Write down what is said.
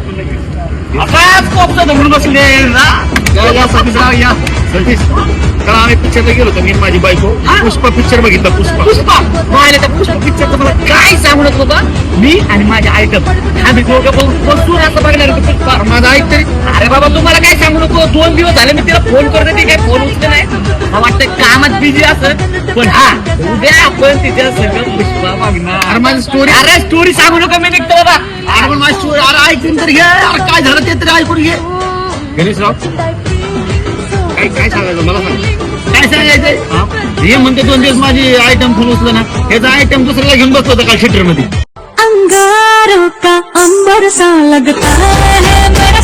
असाच कोपता धरून बसले ना. या सतीश राव या. सतीश कारण आम्ही पिक्चरला गेलो होतो मी माझी बायको. पुष्पा पिक्चर बघितला. पुष्पा मला त्या पुष्पा पिक्चर तुम्हाला काय सांगू नको होता. मी आणि माझ्या आयटम आम्ही दोघं बसून असं बघणार होतो पुष्पा. माझा ऐक तरी. अरे बाबा तुम्हाला काय सांगू नको. 2 दिवस झाले मी तिला फोन करते ती काय फोन उचलत नाही. मला वाटतं कामात बिझी असत. पण हा उद्या आपण तिच्या सगळं पुष्पा बघणार. अरे माझी स्टोरी. अरे स्टोरी सांगू नको मी निघतो बाबा. अरे पण माझी स्टोरी अरे ऐकून तर घे. अरे काय झालं ते तरी ऐकून घे. गणेशराव काय सांगायचं मला सांग. काय सांगायचंय. हे म्हणते 2 दिवस माझी आयटम फोन उचलं ना. ह्याचा आयटम दुसऱ्याला घेऊन बसलो होता काल थिएटर मध्ये. अंगारों का अंबर सा लगता है मेरा